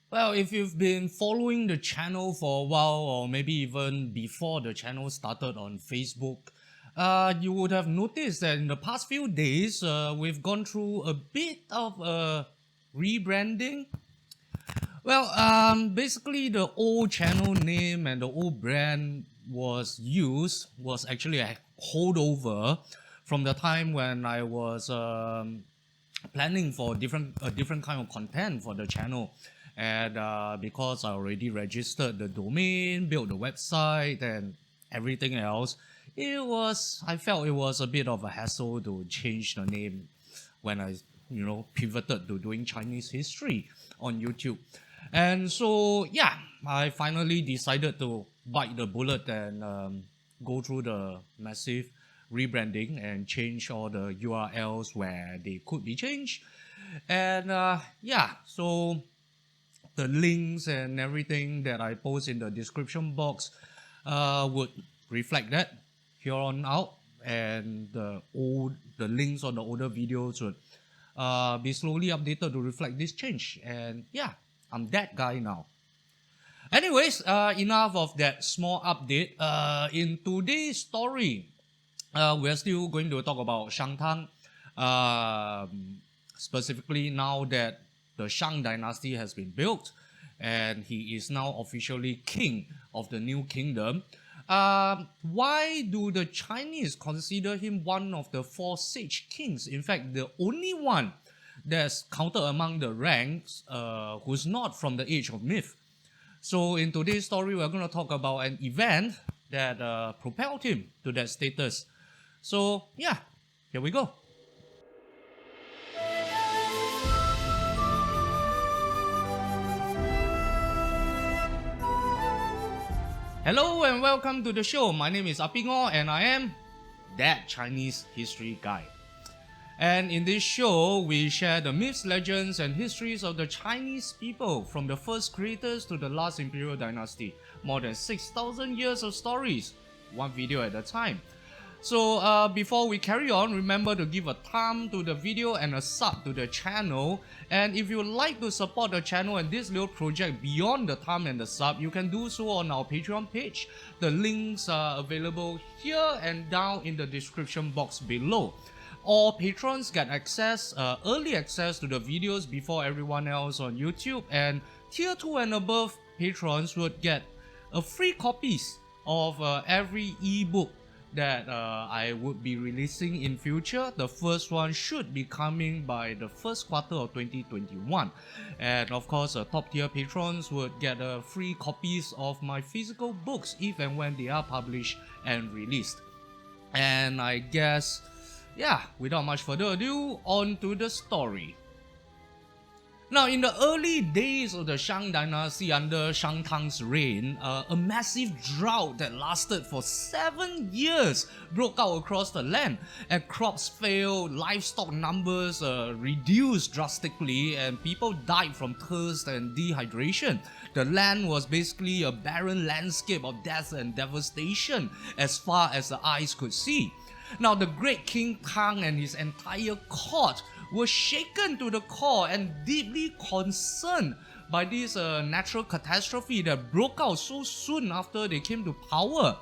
Well, if you've been following the channel for a while, or maybe even before the channel started on Facebook, you would have noticed that in the past few days, we've gone through a bit of a rebranding. Well, basically, the old channel name and the old brand was actually a holdover from the time when I was planning for a different kind of content for the channel. And because I already registered the domain, built the website, and everything else, I felt it was a bit of a hassle to change the name when I pivoted to doing Chinese history on YouTube. And so I finally decided to bite the bullet and go through the massive rebranding and change all the URLs where they could be changed. And so the links and everything that I post in the description box would reflect that here on out, and the links on the older videos would be slowly updated to reflect this change. And I'm that guy now. Anyways, enough of that small update. In today's story, we're still going to talk about Shang Tang. Specifically now that the Shang Dynasty has been built and he is now officially king of the new kingdom. Why do the Chinese consider him one of the four sage kings? In fact, the only one that's counted among the ranks who's not from the age of myth. So in today's story, we're going to talk about an event that propelled him to that status. So here we go. Hello and welcome to the show. My name is Apingo and I am that Chinese history guy. And in this show, we share the myths, legends, and histories of the Chinese people, from the first creators to the last imperial dynasty. More than 6,000 years of stories, one video at a time. So before we carry on, remember to give a thumb to the video and a sub to the channel. And if you would like to support the channel and this little project beyond the thumb and the sub, you can do so on our Patreon page. The links are available here and down in the description box below. All patrons get early access to the videos before everyone else on YouTube, and tier 2 and above patrons would get free copies of every ebook that I would be releasing in future. The first one should be coming by the first quarter of 2021. And of course, top tier patrons would get free copies of my physical books if and when they are published and released. And I guess, without much further ado, on to the story. Now, in the early days of the Shang Dynasty under Shang Tang's reign, a massive drought that lasted for 7 years broke out across the land, and crops failed, livestock numbers reduced drastically, and people died from thirst and dehydration. The land was basically a barren landscape of death and devastation as far as the eyes could see. Now, the great King Tang and his entire court were shaken to the core and deeply concerned by this natural catastrophe that broke out so soon after they came to power.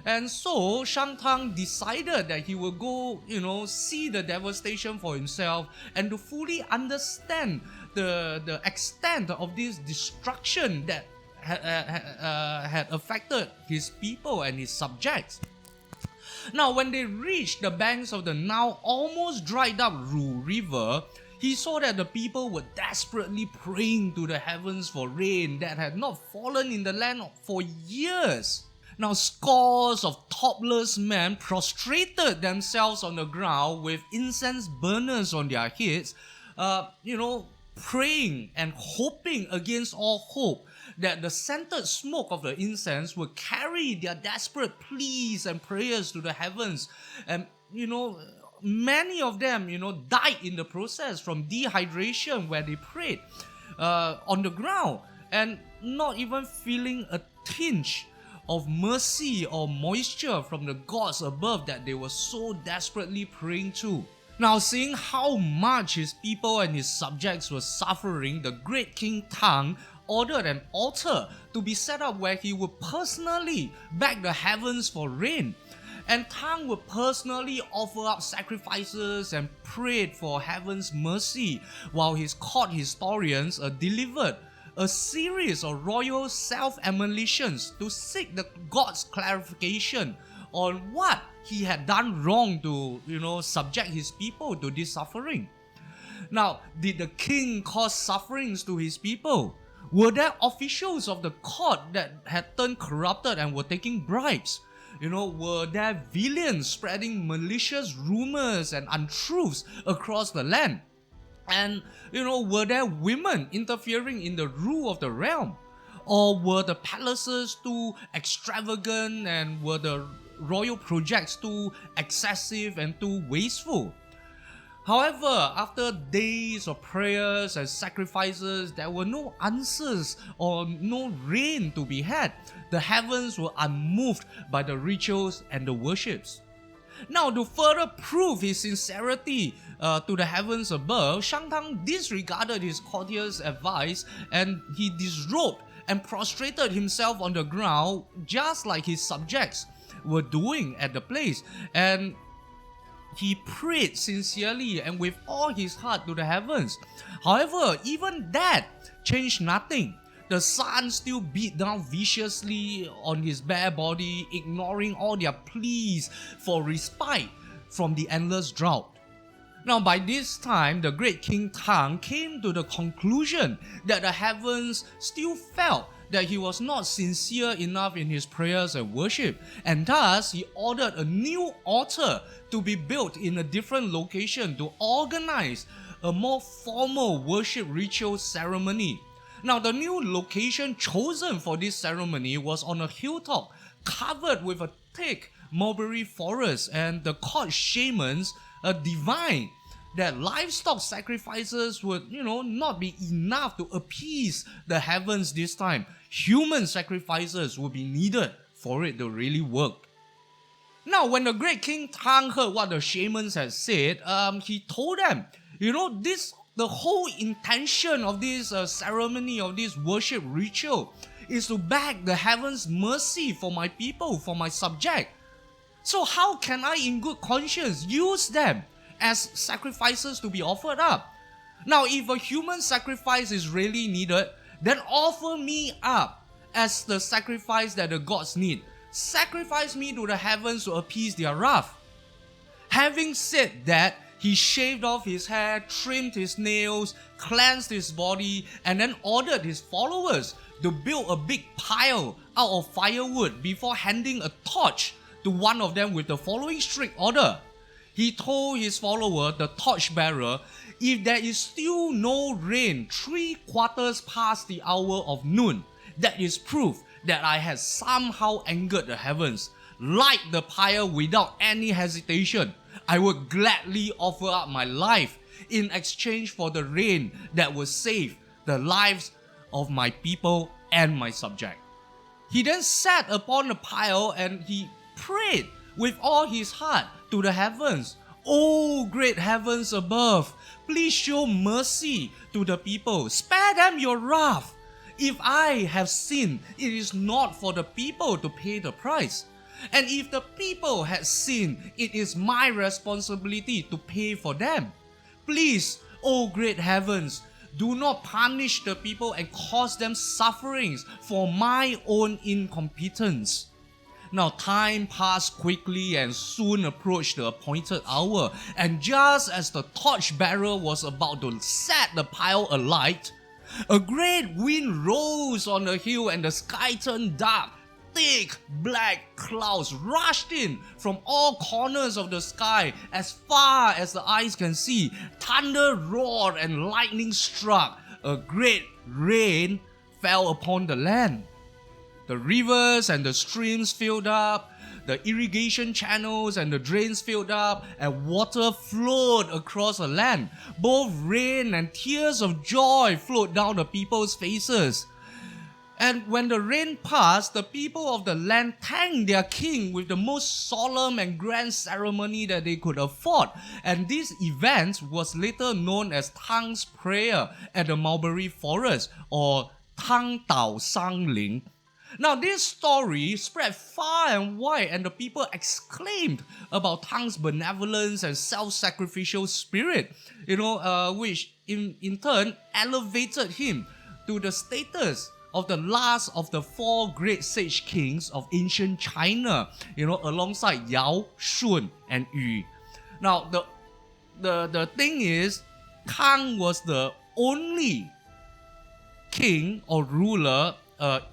And so Shang Tang decided that he would go, see the devastation for himself and to fully understand the extent of this destruction that had affected his people and his subjects. Now, when they reached the banks of the now almost dried up Ru River, he saw that the people were desperately praying to the heavens for rain that had not fallen in the land for years. Now, scores of topless men prostrated themselves on the ground with incense burners on their heads, praying and hoping against all hope that the scented smoke of the incense would carry their desperate pleas and prayers to the heavens. And, many of them, died in the process from dehydration where they prayed on the ground and not even feeling a tinge of mercy or moisture from the gods above that they were so desperately praying to. Now, seeing how much his people and his subjects were suffering, the great King Tang ordered an altar to be set up where he would personally beg the heavens for rain. And Tang would personally offer up sacrifices and prayed for heaven's mercy, while his court historians delivered a series of royal self-emulations to seek the god's clarification on what he had done wrong to, subject his people to this suffering. Now, did the king cause sufferings to his people? Were there officials of the court that had turned corrupted and were taking bribes? Were there villains spreading malicious rumors and untruths across the land? And, were there women interfering in the rule of the realm? Or were the palaces too extravagant, and were the royal projects too excessive and too wasteful? However, after days of prayers and sacrifices, there were no answers or no rain to be had. The heavens were unmoved by the rituals and the worships. Now, to further prove his sincerity to the heavens above, Shang Tang disregarded his courtiers' advice and he disrobed and prostrated himself on the ground just like his subjects were doing at the place. And he prayed sincerely and with all his heart to the heavens. However, even that changed nothing. The sun still beat down viciously on his bare body, ignoring all their pleas for respite from the endless drought. Now, by this time, the great King Tang came to the conclusion that the heavens still felt that he was not sincere enough in his prayers and worship, and thus he ordered a new altar to be built in a different location to organize a more formal worship ritual ceremony. Now, the new location chosen for this ceremony was on a hilltop covered with a thick mulberry forest, and the court shamans divined that livestock sacrifices would, not be enough to appease the heavens this time. Human sacrifices would be needed for it to really work. Now, when the great King Tang heard what the shamans had said, he told them, the whole intention of this ceremony, of this worship ritual, is to beg the heavens' mercy for my people, for my subject. So how can I in good conscience use them as sacrifices to be offered up? Now, if a human sacrifice is really needed, then offer me up as the sacrifice that the gods need. Sacrifice me to the heavens to appease their wrath. Having said that, he shaved off his hair, trimmed his nails, cleansed his body, and then ordered his followers to build a big pile out of firewood before handing a torch to one of them with the following strict order. He told his follower, the torchbearer, if there is still no rain 3/4 past the hour of noon, that is proof that I have somehow angered the heavens. Light the pile without any hesitation. I would gladly offer up my life in exchange for the rain that will save the lives of my people and my subject. He then sat upon the pile and he prayed with all his heart to the heavens. Oh, great heavens above, please show mercy to the people. Spare them your wrath. If I have sinned, it is not for the people to pay the price. And if the people had sinned, it is my responsibility to pay for them. Please, O great heavens, do not punish the people and cause them sufferings for my own incompetence. Now, time passed quickly and soon approached the appointed hour. And just as the torchbearer was about to set the pile alight, a great wind rose on the hill and the sky turned dark. Thick black clouds rushed in from all corners of the sky as far as the eyes can see. Thunder roared and lightning struck. A great rain fell upon the land. The rivers and the streams filled up, the irrigation channels and the drains filled up, and water flowed across the land. Both rain and tears of joy flowed down the people's faces. And when the rain passed, the people of the land thanked their king with the most solemn and grand ceremony that they could afford. And this event was later known as Tangs Prayer at the Mulberry Forest, or 汤祷桑林. Now, this story spread far and wide, and the people exclaimed about Tang's benevolence and self-sacrificial spirit, which in turn elevated him to the status of the last of the 4 great sage kings of ancient China, alongside Yao, Shun, and Yu. Now, the thing is, Tang was the only king or ruler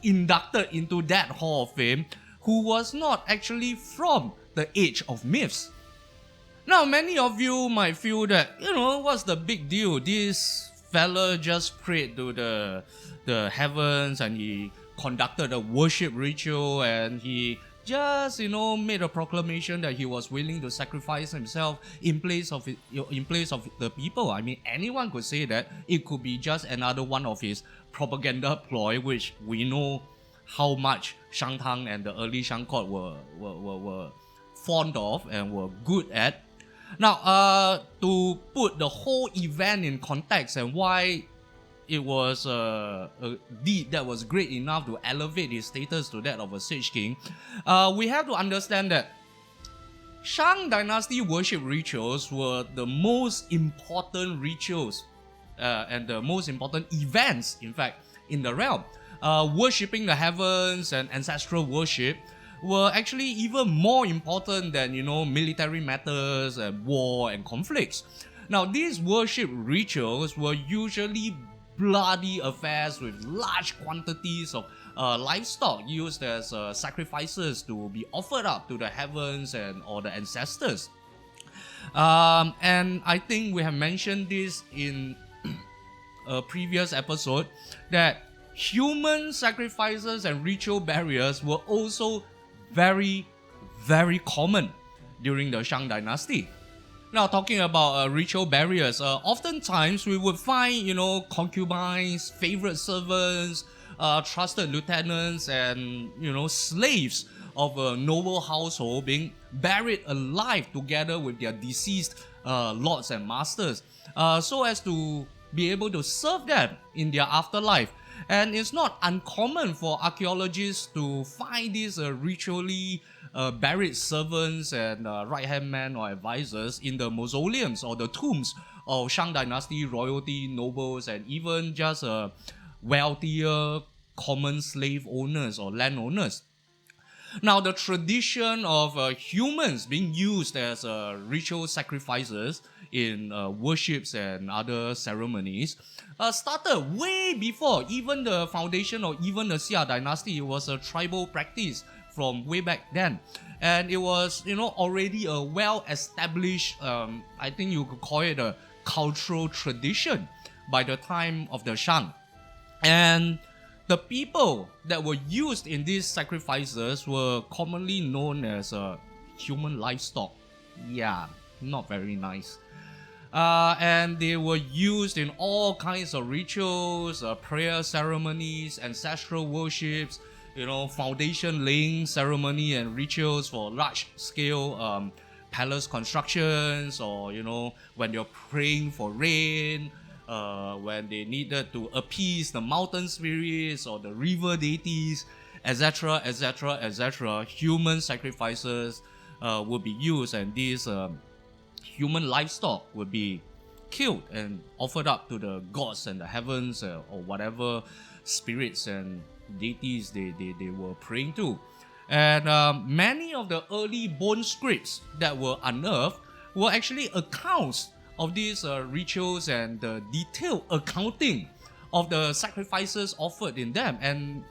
inducted into that Hall of Fame who was not actually from the age of myths. Now, many of you might feel that, what's the big deal? This fella just prayed to the heavens and he conducted a worship ritual and he just, made a proclamation that he was willing to sacrifice himself in place of the people. I mean, anyone could say that. It could be just another one of his propaganda ploy, which we know how much Shang Tang and the early Shang court were fond of and were good at. Now, to put the whole event in context and why it was a deed that was great enough to elevate his status to that of a sage king, we have to understand that Shang Dynasty worship rituals were the most important rituals and the most important events, in fact, in the realm. Worshipping the heavens and ancestral worship were actually even more important than, military matters and war and conflicts. Now, these worship rituals were usually bloody affairs with large quantities of livestock used as sacrifices to be offered up to the heavens or the ancestors. And I think we have mentioned this in a previous episode that human sacrifices and ritual barriers were also very, very common during the Shang Dynasty. Now, talking about ritual barriers, oftentimes we would find, concubines, favorite servants, trusted lieutenants, and, slaves of a noble household being buried alive together with their deceased lords and masters, so as to be able to serve them in their afterlife. And it's not uncommon for archaeologists to find these ritually buried servants and right-hand men or advisors in the mausoleums or the tombs of Shang Dynasty royalty, nobles, and even just wealthier common slave owners or landowners. Now, the tradition of humans being used as ritual sacrifices in worships and other ceremonies started way before even the foundation or even the Xia Dynasty. It was a tribal practice from way back then. And it was, already a well-established, I think you could call it a cultural tradition by the time of the Shang. And the people that were used in these sacrifices were commonly known as human livestock. Yeah, not very nice. And they were used in all kinds of rituals, prayer ceremonies, ancestral worships, foundation laying ceremony and rituals for large-scale palace constructions, or, when you're praying for rain, when they needed to appease the mountain spirits or the river deities, etc., etc., etc. Human sacrifices would be used, and these human livestock would be killed and offered up to the gods and the heavens or whatever spirits and deities they were praying to. And many of the early bone scripts that were unearthed were actually accounts of these rituals and the detailed accounting of the sacrifices offered in them. And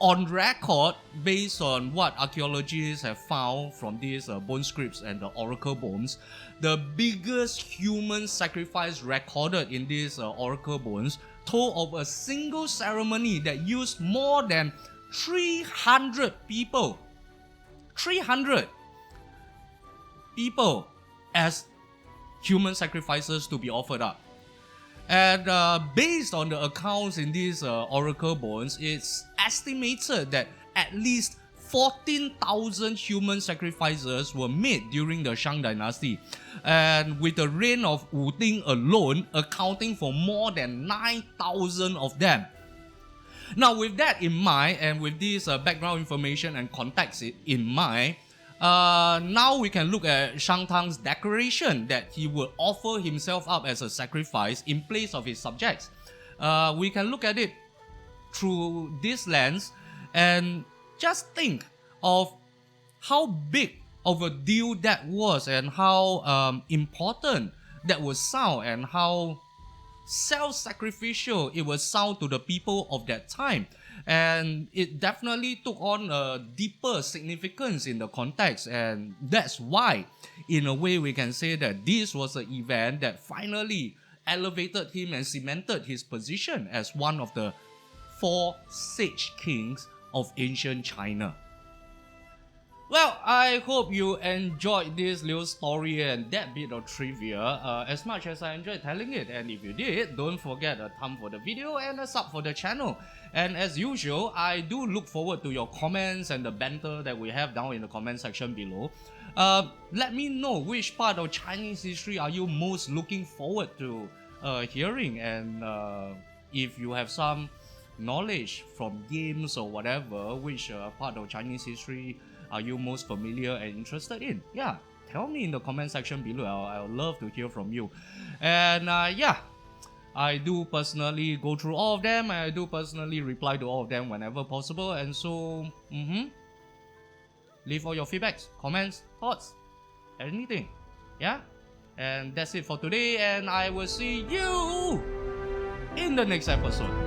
on record, based on what archaeologists have found from these bone scripts and the oracle bones, the biggest human sacrifice recorded in these oracle bones told of a single ceremony that used more than 300 people. 300 people as human sacrifices to be offered up. And based on the accounts in these oracle bones, it's estimated that at least 14,000 human sacrifices were made during the Shang Dynasty, and with the reign of Wu Ding alone accounting for more than 9,000 of them. Now, with that in mind, and with this background information and context in mind, now we can look at Shang Tang's declaration that he will offer himself up as a sacrifice in place of his subjects. We can look at it through this lens and just think of how big of a deal that was, and how important that would sound, and how self-sacrificial it would sound to the people of that time. And it definitely took on a deeper significance in the context, and that's why, in a way, we can say that this was an event that finally elevated him and cemented his position as one of the 4 sage kings of ancient China. Well, I hope you enjoyed this little story and that bit of trivia as much as I enjoyed telling it. And if you did, don't forget a thumb for the video and a sub for the channel. And as usual, I do look forward to your comments and the banter that we have down in the comment section below. Let me know which part of Chinese history are you most looking forward to hearing, and if you have some knowledge from games or whatever, which part of Chinese history are you most familiar and interested in? Yeah, tell me in the comment section below. I'll love to hear from you. And yeah, I do personally go through all of them. I do personally reply to all of them whenever possible. And so, leave all your feedbacks, comments, thoughts, anything. Yeah? And that's it for today. And I will see you in the next episode.